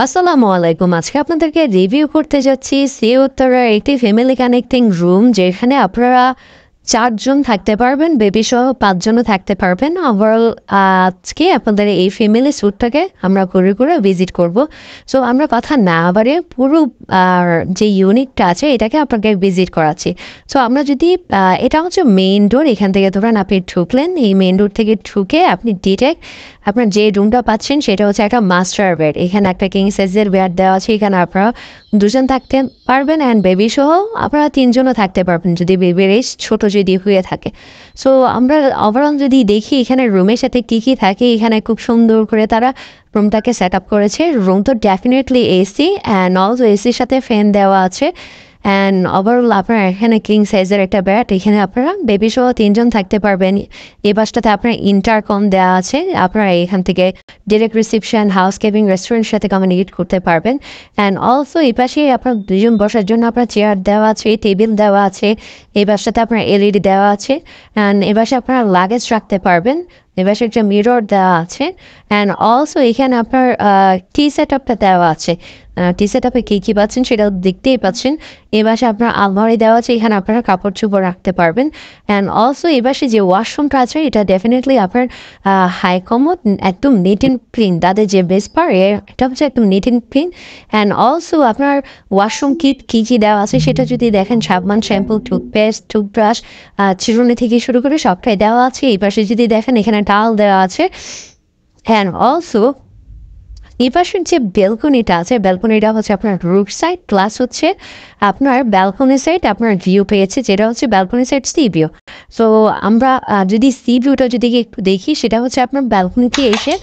আসসালামু আলাইকুম। আজকে আপনাদেরকে রিভিউ করতে যাচ্ছি সি উত্তরার একটি ফ্যামিলি কানেক্টিং রুম, যেখানে আপনারা ৪ জন থাকতে পারবেন, বেবি সহ ৫ জনও থাকতে পারবেন। ওভারঅল আজকে আপনাদের এই ফ্যামিলি স্যুটটাকে আমরা ঘুরে ভিজিট করব। সো আমরা কথা না বাড়িয়ে পুরো যে ইউনিটটা আছে এটাকে আপনাকে ভিজিট করাচ্ছি। সো আমরা যদি এটা হচ্ছে মেইন ডোর, এখান থেকে ধরেন আপনি ঢুকলেন, এই মেইন ডোর থেকে ঢুকে আপনি ডিরেক্ট আপনার যে রুমটা পাচ্ছেন সেটা হচ্ছে একটা মাস্টার বেড। এখানে একটা কিং সাইজের বেড দেওয়া আছে, এখানে আপনারা ২ জন থাকতে পারবেন অ্যান্ড বেবি সহ আপনারা ৩ জনও থাকতে পারবেন যদি বেবির এজ ছোট যদি হয়ে থাকে। সো আমরা ওভারঅল যদি দেখি এখানে রুমের সাথে কী কী থাকে, এখানে খুব সুন্দর করে তারা রুমটাকে সেট আপ করেছে। রুম তো ডেফিনেটলি এসি অ্যান্ড অলসো এসির সাথে ফ্যান দেওয়া আছে। অ্যান্ড ওভারঅল আপনার এখানে কিং সাইজের একটা বেড, এখানে আপনারা বেবি সহ ৩ জন থাকতে পারবেন। এই বাসটাতে আপনার ইন্টারকম দেওয়া আছে, আপনারা এখান থেকে ডিরেক্ট রিসেপশন, হাউসকিপিং, রেস্টুরেন্টের সাথে কমিউনিকেট করতে পারবেন। অ্যান্ড অলসো এই পাশে আপনার ২ জন বসার জন্য আপনার চেয়ার দেওয়া আছে, টেবিল দেওয়া আছে। এই বাসটাতে আপনার এলইডি দেওয়া আছে অ্যান্ড এ বাসে আপনারা লাগেজ রাখতে পারবেন। এবার একটা মিরর দেওয়া আছে অ্যান্ড অলসো এখানে আপনার টি সেট আপটা দেওয়া আছে। টি সেট আপে কী কী পাচ্ছেন সেটাও দেখতেই পাচ্ছেন। এ বাসে আপনার আলমারি দেওয়া আছে, এখানে আপনারা কাপড় চোপড় রাখতে পারবেন। অ্যান্ড অলসো এ বাসে যে ওয়াশরুমটা আছে এটা ডেফিনেটলি আপনার হাই কমোড, একদম নিট অ্যান্ড ক্লিন। তাদের যে বেস্ট পার এটা হচ্ছে একদম neat and clean. And also আপনার ওয়াশরুম কিট কী কী দেওয়া আছে সেটা যদি দেখেন, সাবান, শ্যাম্পু, টুথপেস্ট, টুথব্রাশ, চিরুনি থেকে শুরু করে সবটাই দেওয়া আছে। এই পাশে যদি দেখেন এখানে টাল দেওয়া আছে। অ্যান্ড অলসো এই পাশের যে ব্যালকনিটা আছে, ব্যালকনিটা হচ্ছে আপনার রুফ সাইড প্লাস হচ্ছে আপনার ব্যালকনি সাইড আপনার ভিউ পেয়েছে, যেটা হচ্ছে balcony side C view. So আমরা যদি সি ভিউটা যদি একটু দেখি, সেটা হচ্ছে আপনার ব্যালকনিতে এসে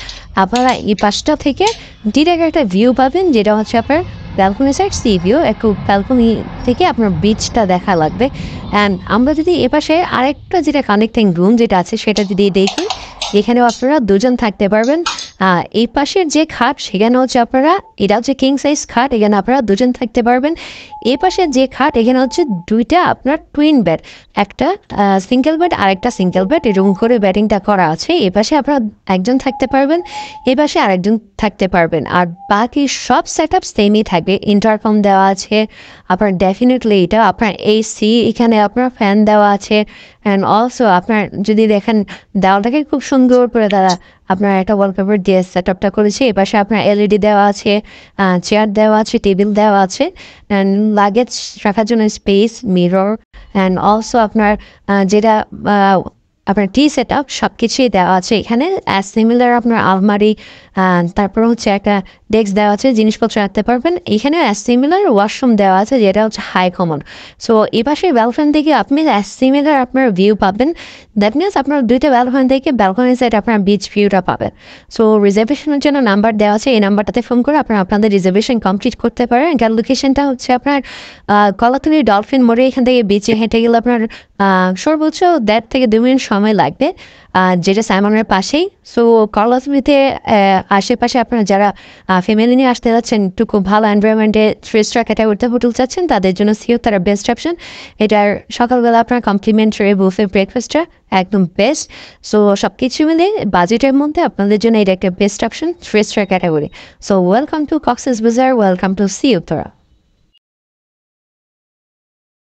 আপনারা এই পাশটা থেকে ডিরেক্ট একটা ভিউ পাবেন, যেটা হচ্ছে আপনার ব্যালকনি সাইড সি ভিউ। একটু ব্যালকনি থেকে আপনার বিচটা দেখা লাগবে। অ্যান্ড আমরা যদি এপাশে আরেকটা যেটা কানেক্টিং রুম যেটা আছে সেটা যদি দেখি, এখানেও আপনারা ২ জন থাকতে পারবেন। এই পাশের যে খাট সেখানে হচ্ছে আপনারা, এটা হচ্ছে কিং সাইজ খাট, এখানে আপনারা ২ জন থাকতে পারবেন। এই পাশের যে খাট এখানে হচ্ছে ২টা আপনার টুইন বেড, একটা সিঙ্গেল বেড আর একটা সিঙ্গেল বেড, এরকম করে ব্যাটিংটা করা আছে। এ পাশে আপনারা ১ জন থাকতে পারবেন, এ পাশে আরেকজন থাকতে পারবেন। আর বাকি সব সেট আপ সেমই থাকবে। ইন্টারকম দেওয়া আছে আপনার, ডেফিনেটলি এটা আপনার এসি, এখানে আপনার ফ্যান দেওয়া আছে। অ্যান্ড অলসো আপনার যদি দেখেন দেওয়ালটাকে খুব সুন্দর করে তারা আপনার একটা ওয়ালপেপার দিয়ে সেট আপটা করেছে। এ পাশে আপনার এলইডি দেওয়া আছে, চেয়ার দেওয়া আছে, টেবিল দেওয়া আছে, অ্যান্ড লাগেজ রাখার জন্য স্পেস, মিরর অ্যান্ড অলসো আপনার যেটা আপনার টি সেট আপ সব কিছুই দেওয়া আছে এখানে। সিমিলার আপনার আলমারি, তারপর হচ্ছে একটা ডেস্ক দেওয়া আছে, জিনিসপত্র রাখতে পারবেন। এখানে সিমিলার ওয়াশরুম দেওয়া আছে, যেটা হচ্ছে হাই কমন। সো এই পাশে ব্যালকনি থেকে আপনি সিমিলার আপনার ভিউ পাবেন। দ্যাট মিনস আপনার ২টা ব্যালকনি থেকে ব্যালকনি সাইড আপনার বিচ ভিউটা পাবেন। সো রিজার্ভেশনের জন্য নাম্বার দেওয়া আছে, এই নাম্বারটাতে ফোন করে আপনারা আপনাদের রিজার্ভেশন কমপ্লিট করতে পারেন। এখানে লোকেশনটা হচ্ছে আপনার কলাতলি ডলফিন মোড়ে। এখান থেকে বিচে হেঁটে গেলে আপনার সর্বোচ্চ ১.৫ থেকে ২ মিনিট সময় লাগবে, যেটা সাইমনের পাশেই। সো কলাতলিতে আশেপাশে আপনারা যারা ফ্যামিলি নিয়ে আসতে যাচ্ছেন, একটু খুব ভালো এনভায়রনমেন্টে 3 স্টার ক্যাটাগরিতে হোটেল চাচ্ছেন, তাদের জন্য সিও তারা বেস্ট অপশন। এটার সকালবেলা আপনার কমপ্লিমেন্টারি বুফে ব্রেকফাস্টটা একদম বেস্ট। সো সব কিছু মিলে বাজেটের মধ্যে আপনাদের জন্য এটা একটা best option, 3 star category. So welcome to Cox's বাজার, ওয়েলকাম টু সি উত্তরা।